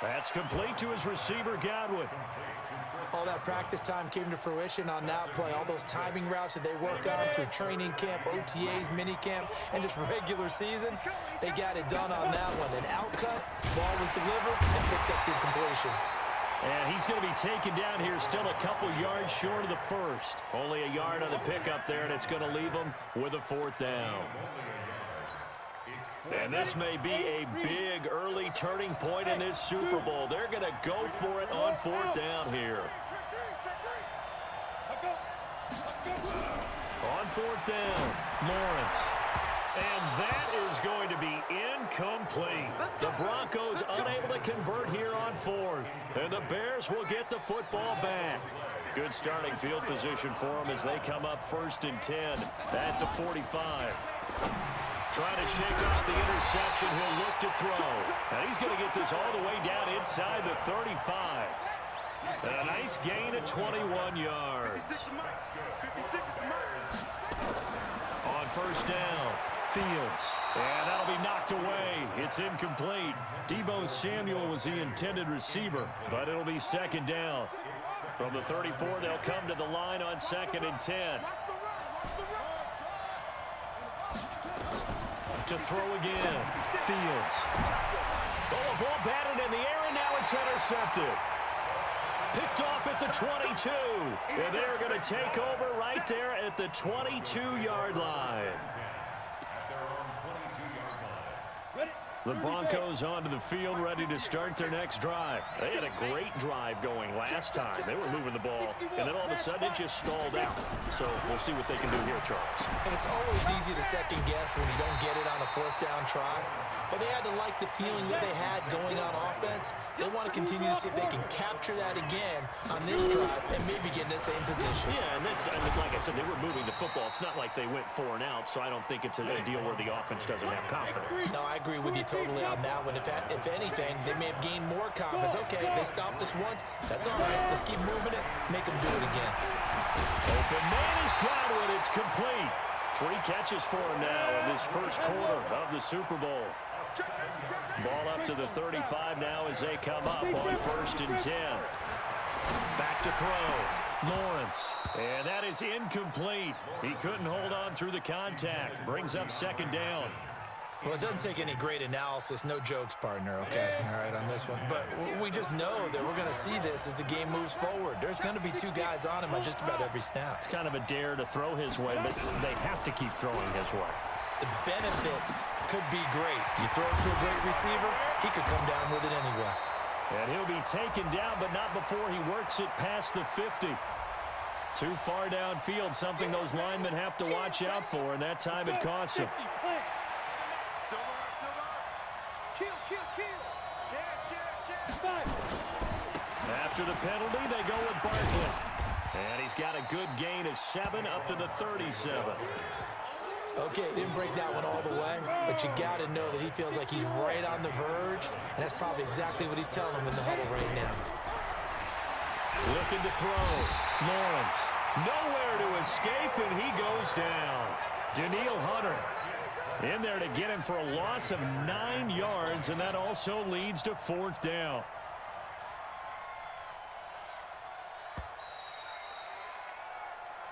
That's complete to his receiver, Godwin. All that practice time came to fruition on that play. All those timing routes that they work on through training camp, OTAs, minicamp, and just regular season, they got it done on that one. An outcut, ball was delivered, and picked up the completion. And he's going to be taken down here, still a couple yards short of the first. Only a yard on the pickup there, and it's going to leave him with a 4th down. And this may be a big early turning point in this Super Bowl. They're going to go for it on 4th down here. On 4th down, Lawrence. And that is going to be incomplete. The Broncos unable to convert here on 4th. And the Bears will get the football back. Good starting field position for them as they come up 1st and 10 at the 45. Trying to shake off the interception. He'll look to throw. And he's going to get this all the way down inside the 35. And a nice gain at 21 yards. On 1st down, Fields. And that'll be knocked away. It's incomplete. Deebo Samuel was the intended receiver, but it'll be 2nd down. From the 34, they'll come to the line on 2nd and 10. To throw again. Fields. Oh, a ball batted in the air, and now it's intercepted. Picked off at the 22. And they're going to take over right there at the 22-yard line. The Broncos onto the field, ready to start their next drive. They had a great drive going last time. They were moving the ball, and then all of a sudden it just stalled out. So we'll see what they can do here, Charles. And it's always easy to second guess when you don't get it on a 4th down try. But they had to like the feeling that they had going on offense. They want to continue to see if they can capture that again on this drive and maybe get in the same position. Yeah, and that's, I mean, like I said, they were moving the football. It's not like they went 4 and out, so I don't think it's a deal where the offense doesn't have confidence. No, I agree with you totally on that one. If anything, they may have gained more confidence. Okay, they stopped us once. That's all right. Let's keep moving it. Make them do it again. Open man is Godwin. It's complete. 3 catches for him now in this first quarter of the Super Bowl. Ball up to the 35 now as they come up on 1st and 10. Back to throw. Lawrence. And that is incomplete. He couldn't hold on through the contact. Brings up 2nd down. Well, it doesn't take any great analysis. No jokes, partner, okay? All right, on this one. But we just know that we're going to see this as the game moves forward. There's going to be 2 guys on him on just about every snap. It's kind of a dare to throw his way, but they have to keep throwing his way. The benefits could be great. You throw it to a great receiver, he could come down with it anyway. And he'll be taken down, but not before he works it past the 50. Too far downfield, something those linemen have to watch out for, and that time it costs him. After the penalty, they go with Barkley. And he's got a good gain of 7 up to the 37. Okay, didn't break that one all the way, but you got to know that he feels like he's right on the verge, and that's probably exactly what he's telling him in the huddle right now. Looking to throw. Lawrence. Nowhere to escape, and he goes down. Danielle Hunter in there to get him for a loss of 9 yards, and that also leads to 4th down.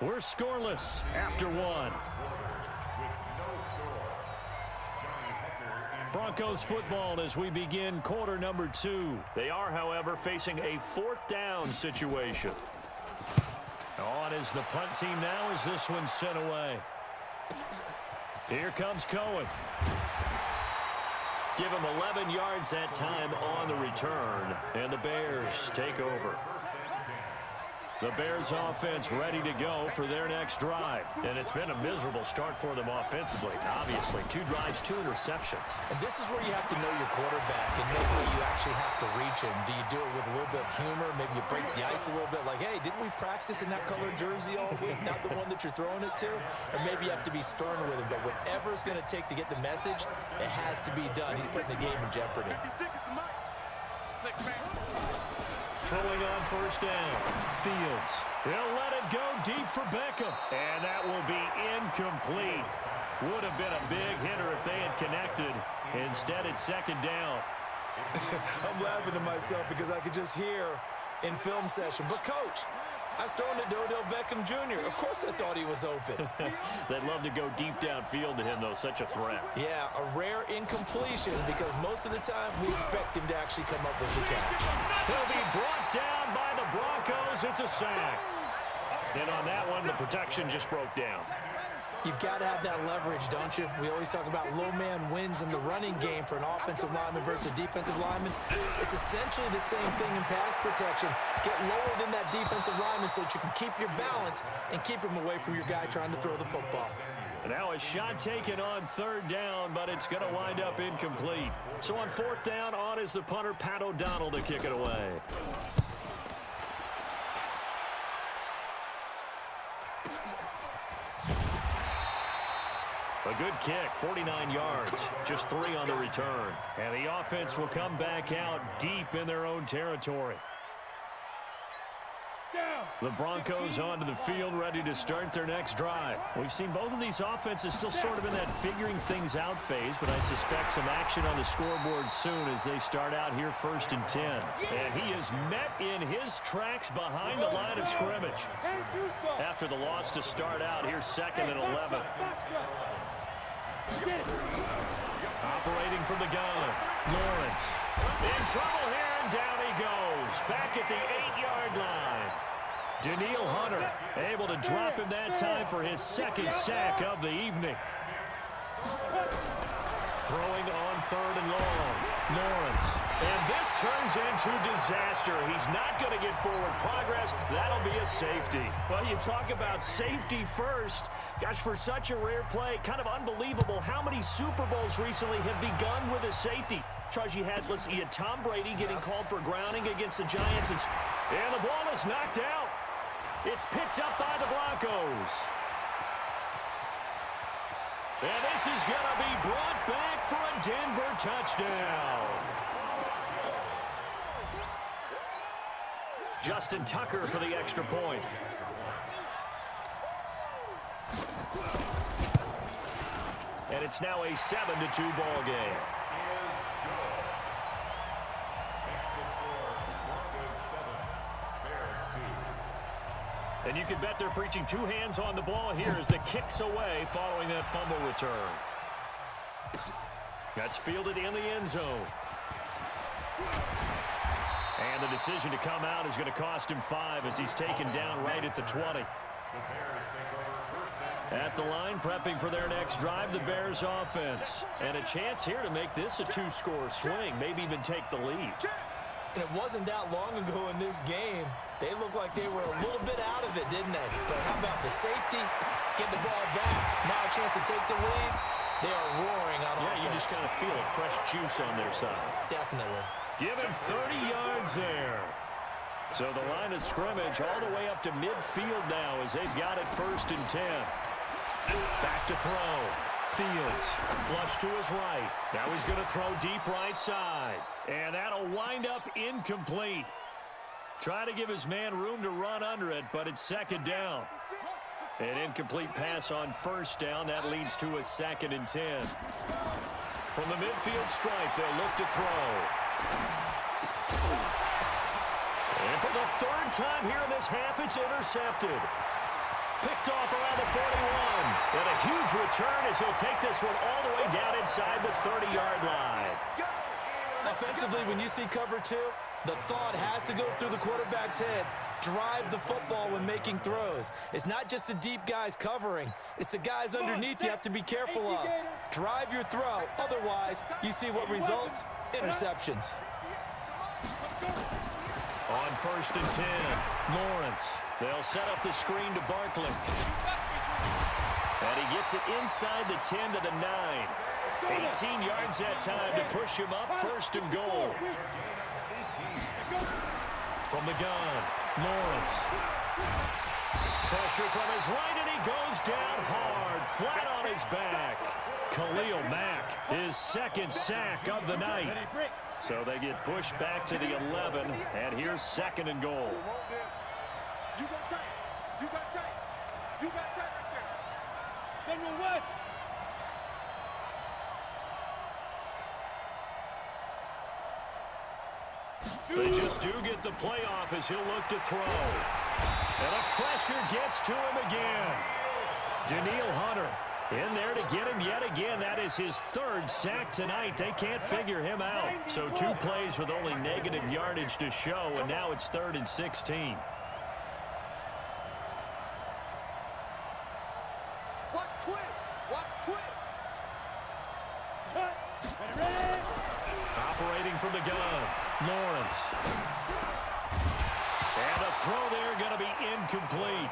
We're scoreless after 1. Broncos football as we begin quarter number 2. They are, however, facing a 4th down situation. On is the punt team now as this one's sent away. Here comes Cohen. Give him 11 yards that time on the return, and the Bears take over. The Bears offense ready to go for their next drive. And it's been a miserable start for them offensively. Obviously, 2 drives, 2 interceptions. And this is where you have to know your quarterback and know where you actually have to reach him. Do you do it with a little bit of humor? Maybe you break the ice a little bit like, hey, didn't we practice in that colored jersey all week? Not the one that you're throwing it to? Or maybe you have to be stern with him. But whatever it's going to take to get the message, it has to be done. He's putting the game in jeopardy. Throwing on 1st down. Fields. He'll let it go deep for Beckham. And that will be incomplete. Would have been a big hitter if they had connected. Instead, it's 2nd down. I'm laughing to myself because I could just hear in film session. But, Coach, I was throwing it to Odell Beckham Jr. Of course I thought he was open. They'd love to go deep downfield to him, though. Such a threat. Yeah, a rare incompletion because most of the time we expect him to actually come up with the catch. He'll be brought down by the Broncos. It's a sack. And on that one, the protection just broke down. You've got to have that leverage, don't you? We always talk about low man wins in the running game for an offensive lineman versus a defensive lineman. It's essentially the same thing in pass protection. Get lower than that defensive lineman so that you can keep your balance and keep him away from your guy trying to throw the football. And now a shot taken on third down, but it's going to wind up incomplete. So on fourth down, on is the punter, Pat O'Donnell, to kick it away. A good kick, 49 yards, just 3 on the return. And the offense will come back out deep in their own territory. The Broncos onto the field, ready to start their next drive. We've seen both of these offenses still sort of in that figuring things out phase, but I suspect some action on the scoreboard soon as they start out here 1st and 10. And he is met in his tracks behind the line of scrimmage. After the loss to start out, here's 2nd and 11. Operating from the gun, Lawrence. In trouble here, and down he goes. Back at the 8-yard line. Danielle Hunter able to drop him that time for his 2nd sack of the evening. Throwing on 3rd and long. Lawrence. And this turns into disaster. He's not going to get forward progress. That'll be a safety. Well, you talk about safety first. Gosh, for such a rare play, kind of unbelievable how many Super Bowls recently have begun with a safety. Charge, you had Tom Brady getting called for grounding against the Giants. And the ball is knocked out. It's picked up by the Broncos. And this is going to be brought back for a Denver touchdown. Justin Tucker for the extra point. And it's now a 7-2 ball game. And you can bet they're preaching 2 hands on the ball here as the kick's away following that fumble return. That's fielded in the end zone. And the decision to come out is going to cost him 5 as he's taken down right at the 20. At the line, prepping for their next drive, the Bears offense. And a chance here to make this a 2-score swing, maybe even take the lead. And it wasn't that long ago in this game. They looked like they were a little bit out of it, didn't they? But how about the safety? Get the ball back. Now a chance to take the lead. They are roaring on offense. Yeah, you just kind of feel it. Fresh juice on their side. Definitely. Give him 30 yards there. So the line of scrimmage all the way up to midfield now as they've got it 1st and 10. Back to throw. Fields, flush to his right. Now he's going to throw deep right side. And that'll wind up incomplete. Trying to give his man room to run under it, but it's 2nd down. An incomplete pass on 1st down. That leads to a 2nd and 10. From the midfield stripe, they'll look to throw. And for the 3rd time here in this half, it's intercepted. Picked off around the 41. And a huge return as he'll take this one all the way down inside the 30-yard line. Offensively, when you see cover 2, the thought has to go through the quarterback's head. Drive the football when making throws. It's not just the deep guys covering. It's the guys underneath you have to be careful of. Drive your throw. Otherwise, you see what results? Interceptions. On 1st and 10, Lawrence. They'll set up the screen to Barkley. And he gets it inside the 10 to the 9. 18 yards that time to push him up 1st and goal. From the gun, Lawrence. Pressure from his right, and he goes down hard, flat on his back. Khalil Mack, his 2nd sack of the night. So they get pushed back to the 11, and here's 2nd and goal. You got tight. You got tight. You got tight right there. General West. They just do get the playoff as he'll look to throw. And the pressure gets to him again. Daniil Hunter in there to get him yet again. That is his third sack tonight. They can't figure him out. So 2 plays with only negative yardage to show, and now it's 3rd and 16. Watch twins. Watch twins. Operating from the gun, Lawrence. And a throw there going to be incomplete.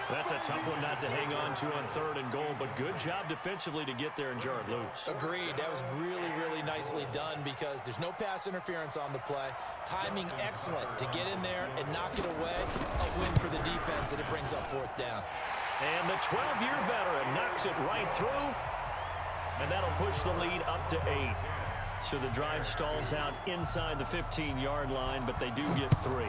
That's a tough one not to hang on to on 3rd and goal, but good job defensively to get there and jar it loose. Agreed. That was really, really nicely done because there's no pass interference on the play. Timing excellent to get in there and knock it away. A win for the defense, and it brings up 4th down. And the 12-year veteran knocks it right through, and that'll push the lead up to 8. So the drive stalls out inside the 15-yard line, but they do get 3.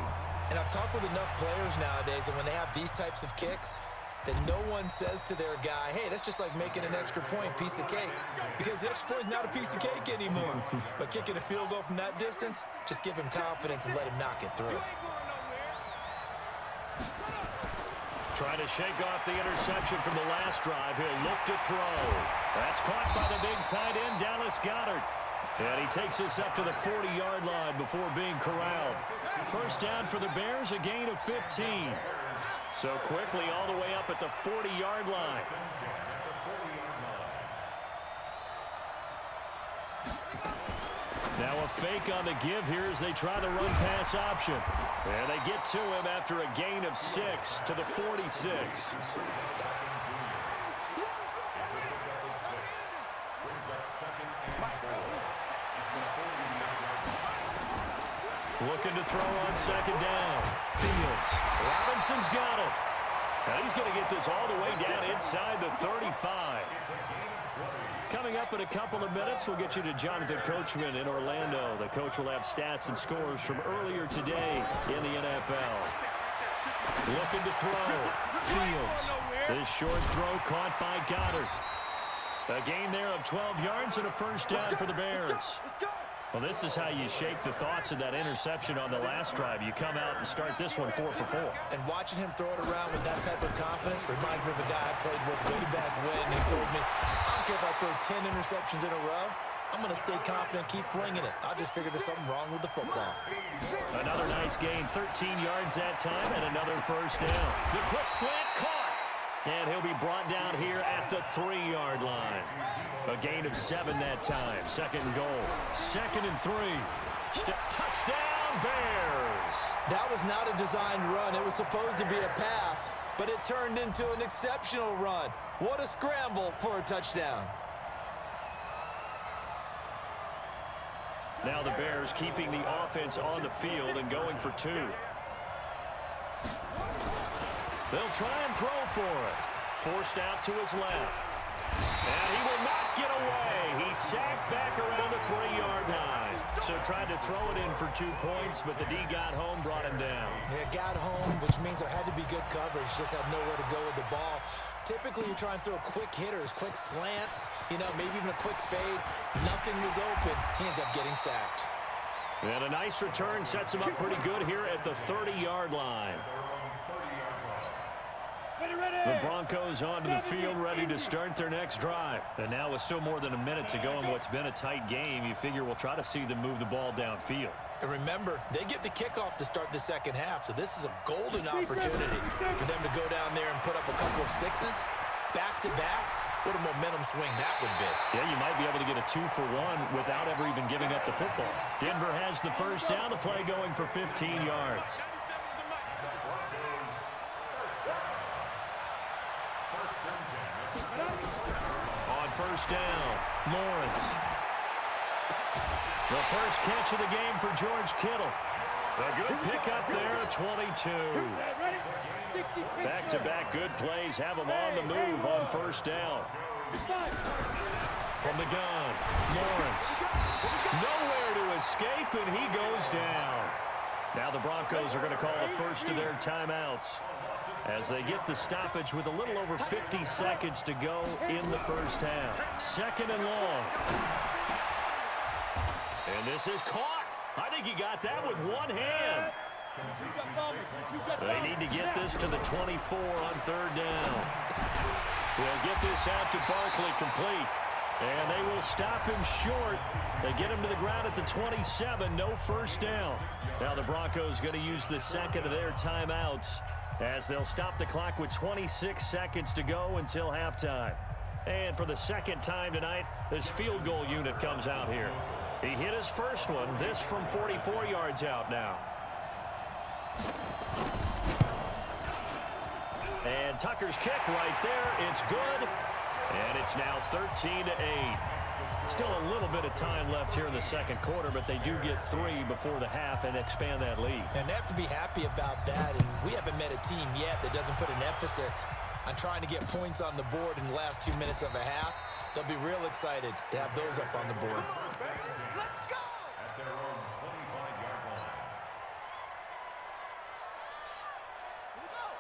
And I've talked with enough players nowadays, and when they have these types of kicks, then no one says to their guy, hey, that's just like making an extra point, piece of cake. Because the extra point is not a piece of cake anymore. But kicking a field goal from that distance, just give him confidence and let him knock it through. Trying to shake off the interception from the last drive. He'll look to throw. That's caught by the big tight end, Dallas Goedert. And he takes us up to the 40-yard line before being corralled. First down for the Bears, a gain of 15. So quickly all the way up at the 40-yard line. Now a fake on the give here as they try the run-pass option. And they get to him after a gain of 6 to the 46. Looking to throw on 2nd down. Fields. Robinson's got it. Now he's going to get this all the way down inside the 35. Coming up in a couple of minutes, we'll get you to Jonathan Coachman in Orlando. The coach will have stats and scores from earlier today in the NFL. Looking to throw. Fields. This short throw caught by Goddard. A gain there of 12 yards and a first down for the Bears. Well, this is how you shake the thoughts of that interception on the last drive. You come out and start this one 4 for 4. And watching him throw it around with that type of confidence reminds me of a guy I played with way back when. He told me, I don't care if I throw 10 interceptions in a row. I'm going to stay confident, keep flinging it. I just figured there's something wrong with the football. Another nice gain, 13 yards that time, and another first down. The quick slant caught. And he'll be brought down here at the 3-yard line. A gain of 7 that time. 2nd and goal. 2nd and 3. Touchdown, Bears. That was not a designed run. It was supposed to be a pass, but it turned into an exceptional run. What a scramble for a touchdown. Now the Bears keeping the offense on the field and going for 2. They'll try and throw for it. Forced out to his left. And he will not get away. He sacked back around the 3-yard line. So tried to throw it in for 2 points, but the D got home, brought him down. Yeah, got home, which means there had to be good coverage. Just had nowhere to go with the ball. Typically, you're trying to throw quick hitters, quick slants, maybe even a quick fade. Nothing was open. He ends up getting sacked. And a nice return sets him up pretty good here at the 30-yard line. The Broncos onto the field, ready to start their next drive. And now with still more than a minute to go in what's been a tight game, you figure we'll try to see them move the ball downfield. And remember, they get the kickoff to start the second half, so this is a golden opportunity for them to go down there and put up a couple of 6s back-to-back. What a momentum swing that would be. Yeah, you might be able to get a 2-for-1 without ever even giving up the football. Denver has the first down, the play going for 15 yards. On first down, Lawrence. The first catch of the game for George Kittle. A good pickup there, 22. Back-to-back good plays have him on the move on first down. From the gun, Lawrence. Nowhere to escape, and he goes down. Now the Broncos are going to call the first of their timeouts as they get the stoppage with a little over 50 seconds to go in the first half. 2nd and long. And this is caught. I think he got that with one hand. They need to get this to the 24 on third down. They'll get this out to Barkley complete. And they will stop him short. They get him to the ground at the 27. No first down. Now the Broncos going to use the second of their timeouts as they'll stop the clock with 26 seconds to go until halftime. And for the second time tonight, this field goal unit comes out here. He hit his first one, this from 44 yards out now. And Tucker's kick right there. It's good. And it's now 13-8. Still a little bit of time left here in the second quarter, but they do get 3 before the half and expand that lead. And they have to be happy about that. And we haven't met a team yet that doesn't put an emphasis on trying to get points on the board in the last 2 minutes of a half. They'll be real excited to have those up on the board. Let's go!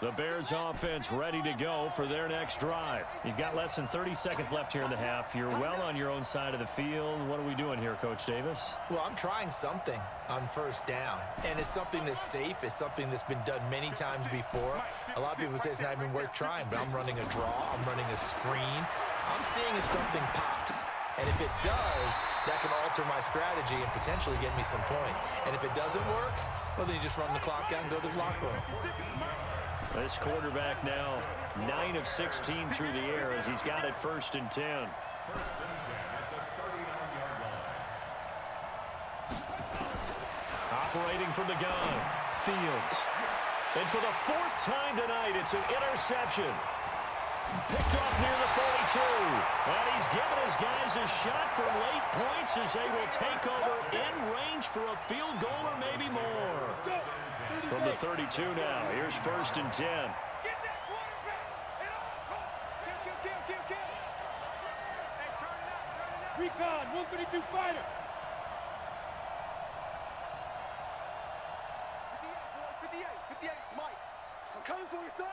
The Bears offense ready to go for their next drive. You've got less than 30 seconds left here in the half. You're well on your own side of the field. What are we doing here, Coach Davis? Well, I'm trying something on first down. And it's something that's safe. It's something that's been done many times before. A lot of people say it's not even worth trying, but I'm running a draw. I'm running a screen. I'm seeing if something pops. And if it does, that can alter my strategy and potentially get me some points. And if it doesn't work, well, then you just run the clock out and go to the locker room. This quarterback now 9 of 16 through the air as he's got it 1st and 10. Operating from the gun, Fields. And for the 4th time tonight, it's an interception. Picked off near the 42. And he's given his guys a shot for late points as they will take over in range for a field goal or maybe more. From the 32 now, here's 1st and 10. Get that quarterback! Kill. Hey, turn it out. Recon, 132 fighter. 58, Mike. I'm coming for you, son.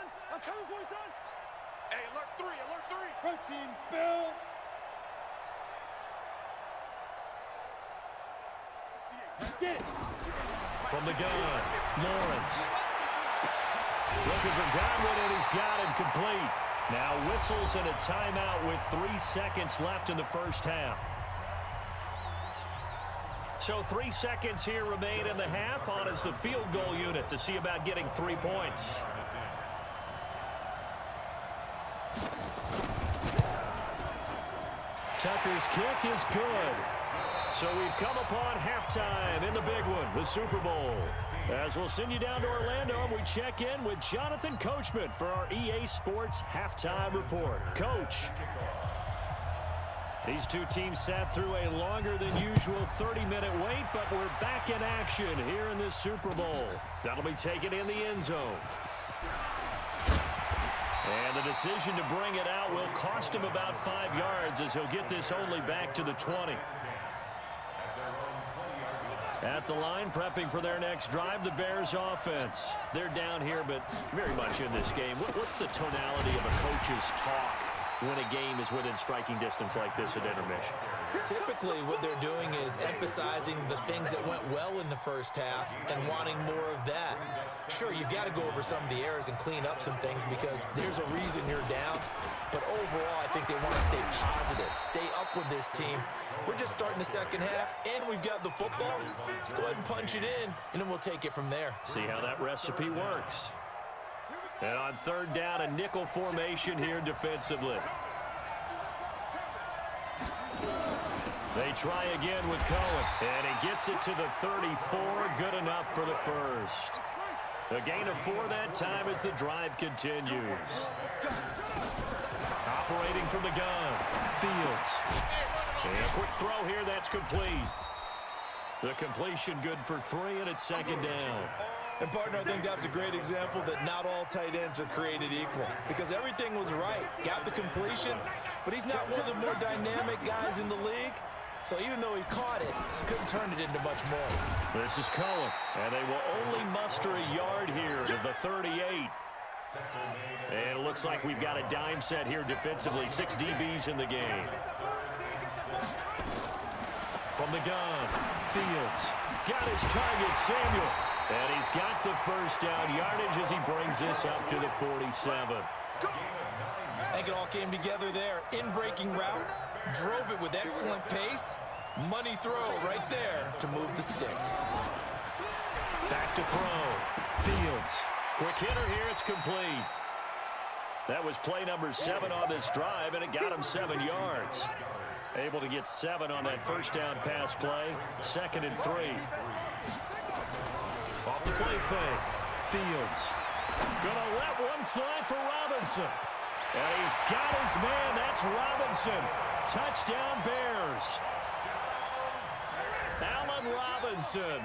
Hey, alert 3. Protein spill. Get it. From the gun, Lawrence. Looking for Godwin, and he's got him complete. Now whistles and a timeout with 3 seconds left in the first half. So 3 seconds here remain in the half. On is the field goal unit to see about getting 3 points. Tucker's kick is good. So we've come upon halftime in the big one, the Super Bowl. As we'll send you down to Orlando, and we check in with Jonathan Coachman for our EA Sports Halftime Report. Coach. These two teams sat through a longer than usual 30-minute wait, but we're back in action here in this Super Bowl. That'll be taken in the end zone. And the decision to bring it out will cost him about 5 yards as he'll get this only back to the 20. At the line, prepping for their next drive, the Bears offense. They're down here, but very much in this game. What's the tonality of a coach's talk when a game is within striking distance like this at intermission? Typically, what they're doing is emphasizing the things that went well in the first half and wanting more of that. Sure, you've got to go over some of the errors and clean up some things because there's a reason you're down. But overall, I think they want to stay positive, stay up with this team. We're just starting the second half, and we've got the football. Let's go ahead and punch it in, and then we'll take it from there. See how that recipe works. And on third down, a nickel formation here defensively. They try again with Cohen, and he gets it to the 34. Good enough for the first. A gain of 4 that time as the drive continues. Operating from the gun, Fields. And a quick throw here, that's complete. The completion good for 3, and it's second down. And, partner, I think that's a great example that not all tight ends are created equal because everything was right. Got the completion, but he's not one of the more dynamic guys in the league. So even though he caught it, he couldn't turn it into much more. This is Cohen, and they will only muster a yard here to the 38. And it looks like we've got a dime set here defensively. 6 DBs in the game. From the gun, Fields. got his target, Samuel. And he's got the first down yardage as he brings this up to the 47. I think it all came together there. In-breaking route, drove it with excellent pace. Money throw right there to move the sticks. Back to throw. Fields. Quick hitter here. It's complete. That was play number 7 on this drive, and it got him 7 yards. Able to get 7 on that first down pass play. 2nd and 3. Off the play fake. Fields. Gonna let one fly for Robinson. And he's got his man. That's Robinson. Touchdown Bears. Allen Robinson,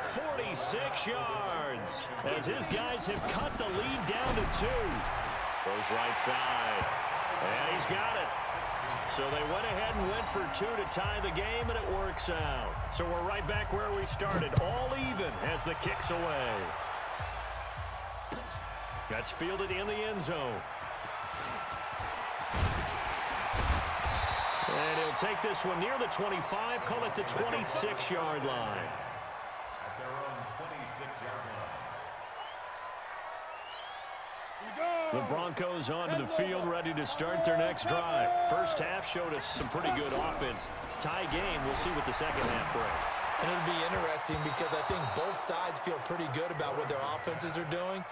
46 yards, as his guys have cut the lead down to 2. Goes right side, and he's got it. So they went ahead and went for 2 to tie the game, and it works out. So we're right back where we started, all even as the kick's away. That's fielded in the end zone. And he'll take this one near the 25, call it the 26-yard line. The Broncos onto the field, ready to start their next drive. First half showed us some pretty good offense. Tie game, we'll see what the second half brings. And it'll be interesting because I think both sides feel pretty good about what their offenses are doing.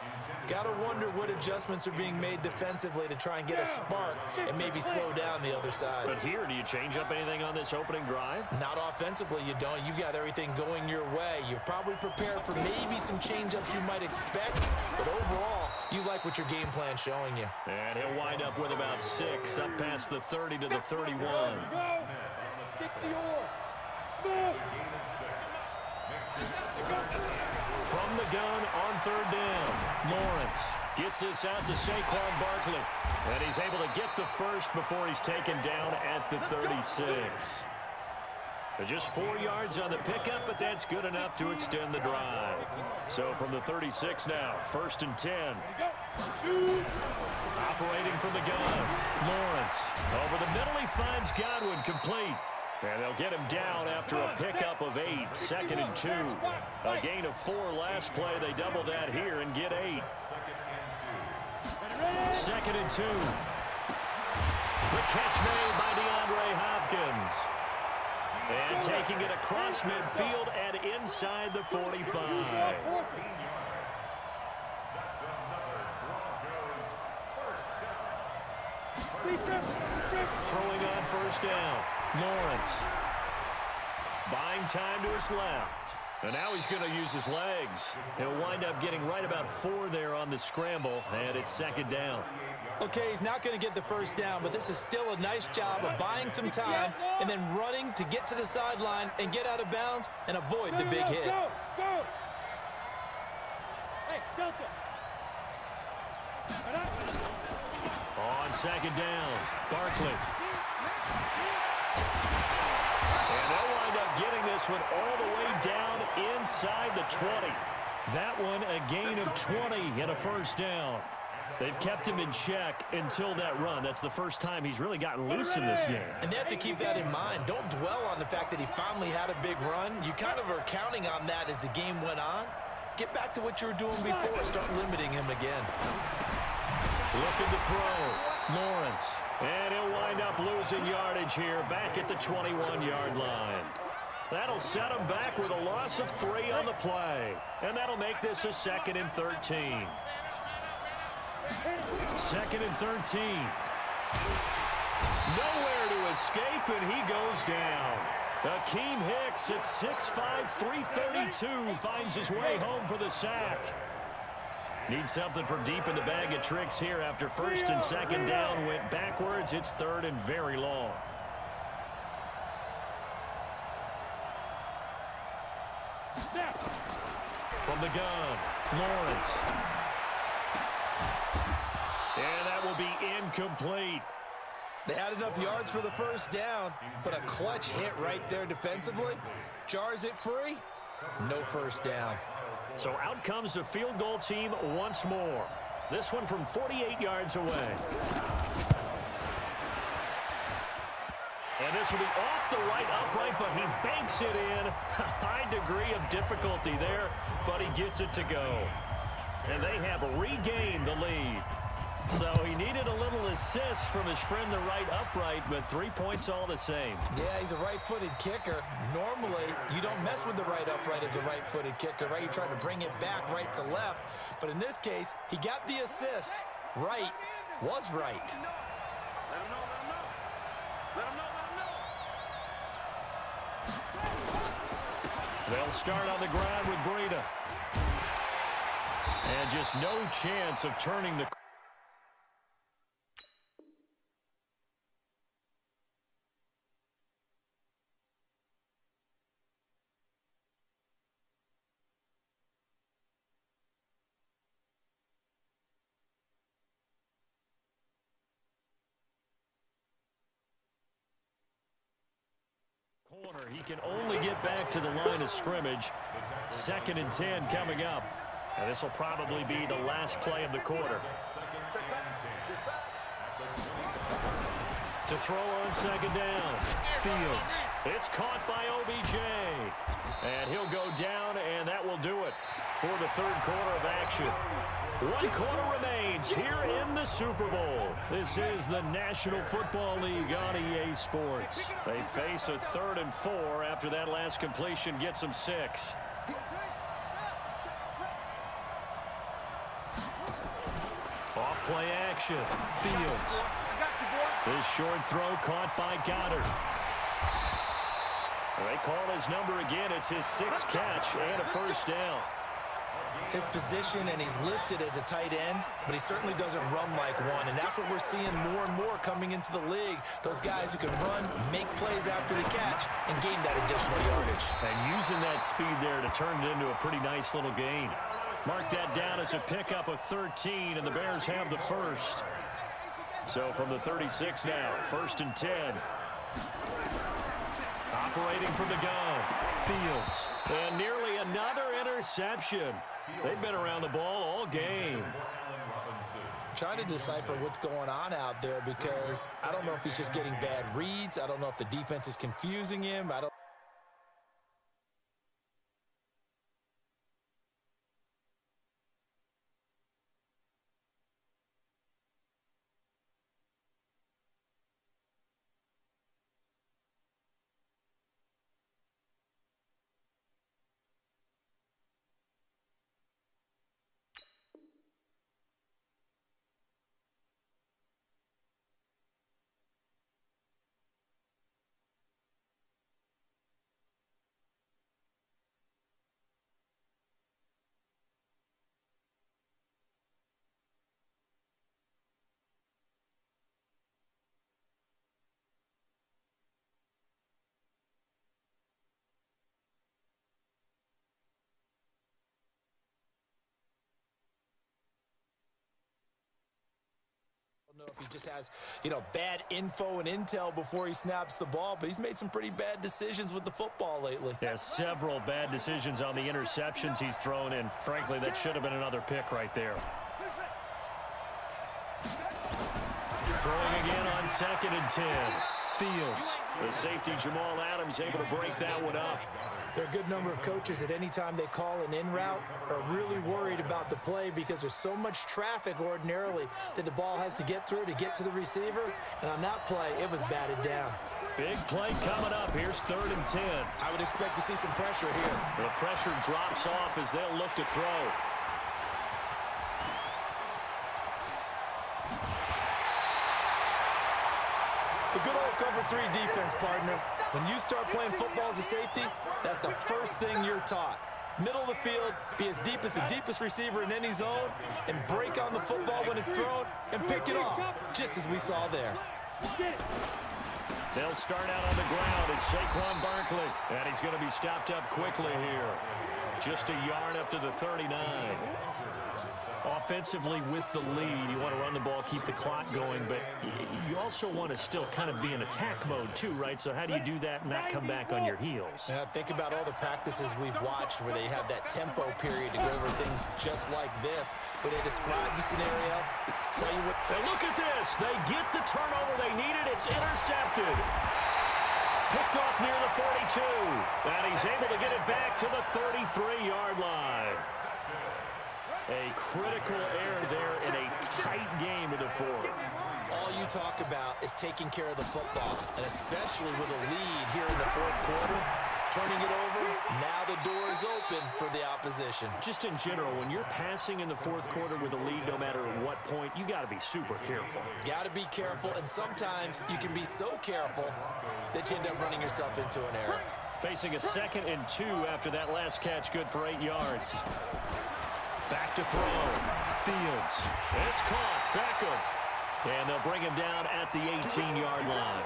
Got to wonder what adjustments are being made defensively to try and get a spark and maybe slow down the other side. But here, do you change up anything on this opening drive? Not offensively, you don't. You've got everything going your way. You've probably prepared for maybe some change-ups you might expect, but overall, you like what your game plan's showing you. And he'll wind up with about 6, up past the 30 to the 31. From the gun on 3rd down, Lawrence gets this out to Saquon Barkley. And he's able to get the first before he's taken down at the 36. Just 4 yards on the pickup, but that's good enough to extend the drive. So from the 36 now, 1st and 10. Operating from the gun, Lawrence. Over the middle, he finds Godwin, complete. And they'll get him down after a pickup of 8, 2nd and 2. A gain of 4 last play. They double that here and get 8. 2nd and 2. The catch made by DeAndre Hopkins. And taking it across midfield and inside the 45. Throwing on 1st down. Lawrence. Buying time to his left. And now he's going to use his legs. He'll wind up getting right about 4 there on the scramble, and it's 2nd down. Okay, he's not going to get the first down, but this is still a nice job of buying some time and then running to get to the sideline and get out of bounds and avoid the big hit. Go! Hey, Delta! On 2nd down, Barkley. And they'll wind up getting this one all the way down inside the 20. That one a gain of 20 and a 1st down. They've kept him in check until that run. That's the first time he's really gotten loose in this game. And they have to keep that in mind. Don't dwell on the fact that he finally had a big run. You kind of are counting on that as the game went on. Get back to what you were doing before. Start limiting him again. Looking to throw. Lawrence. And he'll wind up losing yardage here back at the 21-yard line. That'll set him back with a loss of 3 on the play. And that'll make this a 2nd and 13. 2nd and 13. Nowhere to escape, and he goes down. Akeem Hicks at 6'5", 332 finds his way home for the sack. Needs something from deep in the bag of tricks here after 1st and 2nd down went backwards. It's 3rd and very long. From the gun, Lawrence. And that will be incomplete. They had enough yards for the first down, but a clutch hit right there defensively. Jars it free, no first down. So out comes the field goal team once more. This one from 48 yards away. And this will be off the right upright, but he banks it in. A high degree of difficulty there, but he gets it to go. And they have regained the lead. So he needed a little assist from his friend the right upright, but 3 points all the same. Yeah, he's a right-footed kicker. Normally, you don't mess with the right upright as a right-footed kicker, right? You're trying to bring it back right to left. But in this case, he got the assist. Right was right. Let him know, let him know. Let him know, let him know. They'll start on the ground with Breida. And just no chance of turning the corner. He can only get back to the line of scrimmage. 2nd and 10 coming up. And this will probably be the last play of the quarter. To throw on 2nd down. Fields. It's caught by OBJ. And he'll go down, and that will do it for the 3rd quarter of action. 1 quarter remains here in the Super Bowl. This is the National Football League on EA Sports. They face a 3rd and 4 after that last completion gets them 6. Off play action. Fields. His short throw caught by Goddard. They call his number again. It's his 6th catch and a 1st down. His position, and he's listed as a tight end, but he certainly doesn't run like one, and that's what we're seeing more and more coming into the league. Those guys who can run, make plays after the catch, and gain that additional yardage. And using that speed there to turn it into a pretty nice little gain. Mark that down as a pickup of 13, and the Bears have the 1st. So from the 36 now, 1st and 10. Operating from the gun, Fields. And nearly another interception. They've been around the ball all game. Trying to decipher what's going on out there because I don't know if he's just getting bad reads. I don't know if the defense is confusing him. I don't know if he just has, bad info and intel before he snaps the ball, but he's made some pretty bad decisions with the football lately. Yeah, several bad decisions on the interceptions he's thrown in. Frankly, that should have been another pick right there. Throwing again on 2nd and 10. Fields. The safety, Jamal Adams, able to break that one up. There are a good number of coaches that anytime they call an in route are really worried about the play because there's so much traffic ordinarily that the ball has to get through to get to the receiver. And on that play, it was batted down. Big play coming up. Here's 3rd and 10. I would expect to see some pressure here. The pressure drops off as they'll look to throw. The good old cover 3 defense, partner. When you start playing football as a safety, that's the first thing you're taught. Middle of the field, be as deep as the deepest receiver in any zone, and break on the football when it's thrown and pick it off, just as we saw there. They'll start out on the ground. It's Saquon Barkley, and he's going to be stopped up quickly here. Just a yard up to the 39. Offensively with the lead, you want to run the ball, keep the clock going, but you also want to still kind of be in attack mode too, right? So how do you do that and not come back on your heels? Yeah, think about all the practices we've watched where they have that tempo period to go over things just like this, where they describe the scenario. Tell you what. And look at this. They get the turnover they needed. It's intercepted. Picked off near the 42. And he's able to get it back to the 33-yard line. A critical error there in a tight game in the fourth. All you talk about is taking care of the football, and especially with a lead here in the fourth quarter, turning it over, now the door is open for the opposition. Just in general, when you're passing in the fourth quarter with a lead, no matter at what point, you got to be super careful. Got to be careful, and sometimes you can be so careful that you end up running yourself into an error. Facing a 2nd and 2 after that last catch, good for 8 yards. Back to throw. Fields. It's caught. Beckham. And they'll bring him down at the 18-yard line.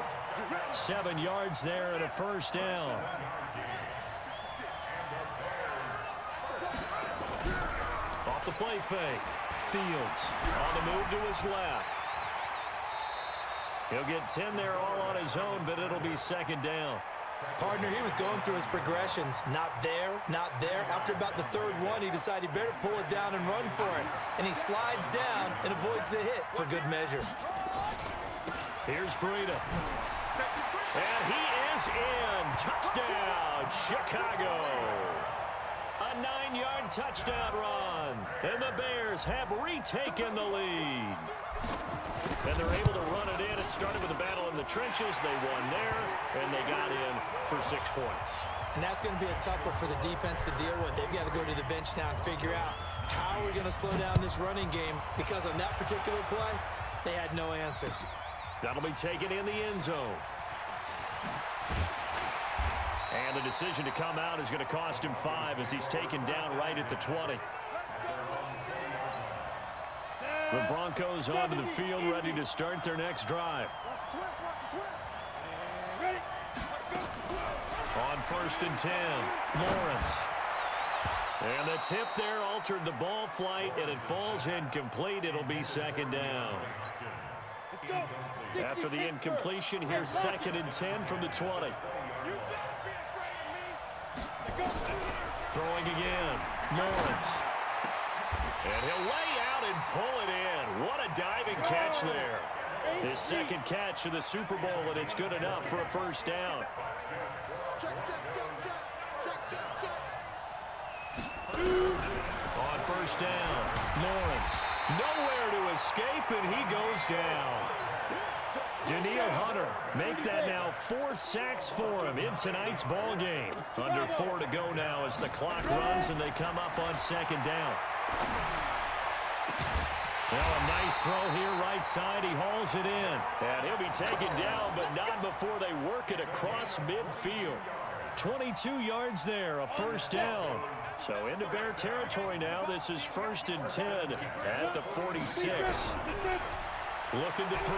7 yards there and a first down. Off the play fake. Fields on the move to his left. He'll get 10 there all on his own, but it'll be 2nd down. Partner, he was going through his progressions. Not there, not there. After about the 3rd one, he decided he better pull it down and run for it. And he slides down and avoids the hit for good measure. Here's Breida. And he is in. Touchdown, Chicago. A 9-yard touchdown run. And the Bears have retaken the lead. And they're able to run it in. It started with a battle in the trenches. They won there, and they got in for 6 points. And that's going to be a tough one for the defense to deal with. They've got to go to the bench now and figure out how we're going to slow down this running game, because on that particular play, they had no answer. That'll be taken in the end zone. And the decision to come out is going to cost him 5 as he's taken down right at the 20. The Broncos onto the field, ready to start their next drive. On 1st and 10, Lawrence. And the tip there altered the ball flight, and it falls incomplete. It'll be 2nd down. After the incompletion, here's 2nd and 10 from the 20. Throwing again, Lawrence. And he'll lay out and pull it in. What a diving catch there. His 2nd catch of the Super Bowl, and it's good enough for a first down. On 1st down, Lawrence. Nowhere to escape, and he goes down. Danielle Hunter make that now 4 sacks for him in tonight's ball game. Under 4 to go now as the clock runs and they come up on 2nd down. Well, a nice throw here right side. He hauls it in. And he'll be taken down, but not before they work it across midfield. 22 yards there, a first down. So into Bear territory now. This is 1st and 10 at the 46. Looking to throw.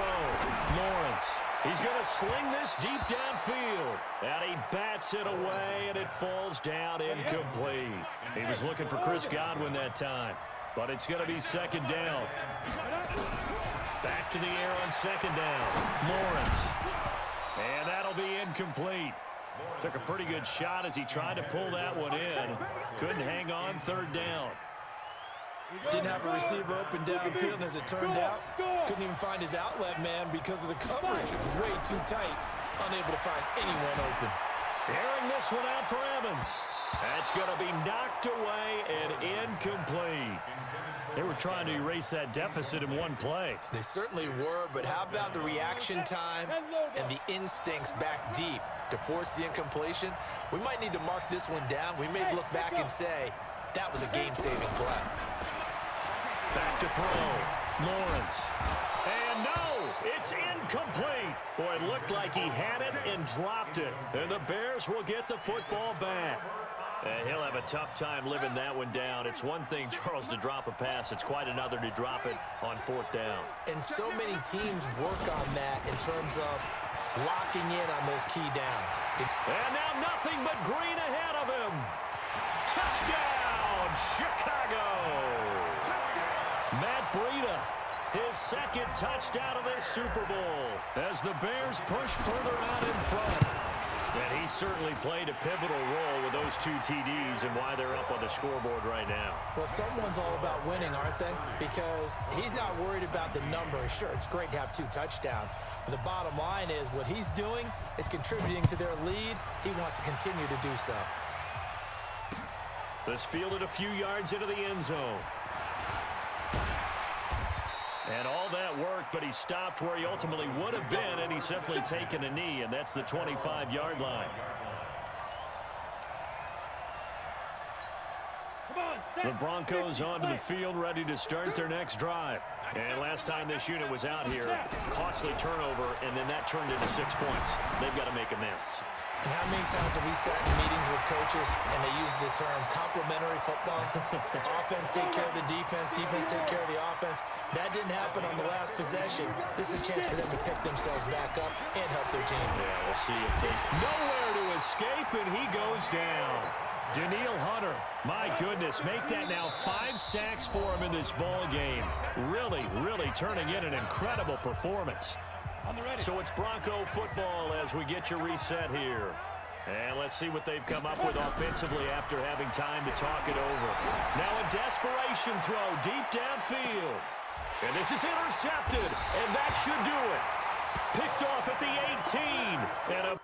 Lawrence. He's going to sling this deep downfield. And he bats it away, and it falls down incomplete. He was looking for Chris Godwin that time. But it's going to be 2nd down. Back to the air on 2nd down. Lawrence. And that'll be incomplete. Took a pretty good shot as he tried to pull that one in. Couldn't hang on 3rd down. Didn't have a receiver open downfield, and as it turned out, couldn't even find his outlet man because of the coverage. It was way too tight, unable to find anyone open. Airing this one out for Evans. That's going to be knocked away and incomplete. They were trying to erase that deficit in one play. They certainly were, but how about the reaction time and the instincts back deep to force the incompletion? We might need to mark this one down. We may look back and say, that was a game-saving play. Back to throw. Lawrence. And no, it's incomplete. Boy, it looked like he had it and dropped it. And the Bears will get the football back. And he'll have a tough time living that one down. It's one thing, Charles, to drop a pass. It's quite another to drop it on 4th down. And so many teams work on that in terms of locking in on those key downs. And now nothing but green ahead of him. Touchdown, Chicago. Matt Breida, his 2nd touchdown of this Super Bowl as the Bears push further out in front. And he certainly played a pivotal role with those 2 TDs and why they're up on the scoreboard right now. Well, someone's all about winning, aren't they? Because he's not worried about the number. Sure, it's great to have 2 touchdowns. But the bottom line is what he's doing is contributing to their lead. He wants to continue to do so. This fielded a few yards into the end zone. And all that worked, but he stopped where he ultimately would have been, and he's simply taken a knee, and that's the 25-yard line. The Broncos onto the field, ready to start their next drive. And last time this unit was out here, costly turnover, and then that turned into 6 points. They've got to make amends. And how many times have we sat in meetings with coaches and they use the term complementary football? Offense take care of the defense, defense take care of the offense. That didn't happen on the last possession. This is a chance for them to pick themselves back up and help their team. Yeah, we'll see if they... Nowhere to escape, and he goes down. Danielle Hunter, my goodness, make that now 5 sacks for him in this ball game. Really, really turning in an incredible performance. So it's Bronco football as we get your reset here. And let's see what they've come up with offensively after having time to talk it over. Now a desperation throw deep downfield. And this is intercepted, and that should do it. Picked off at the 18, and a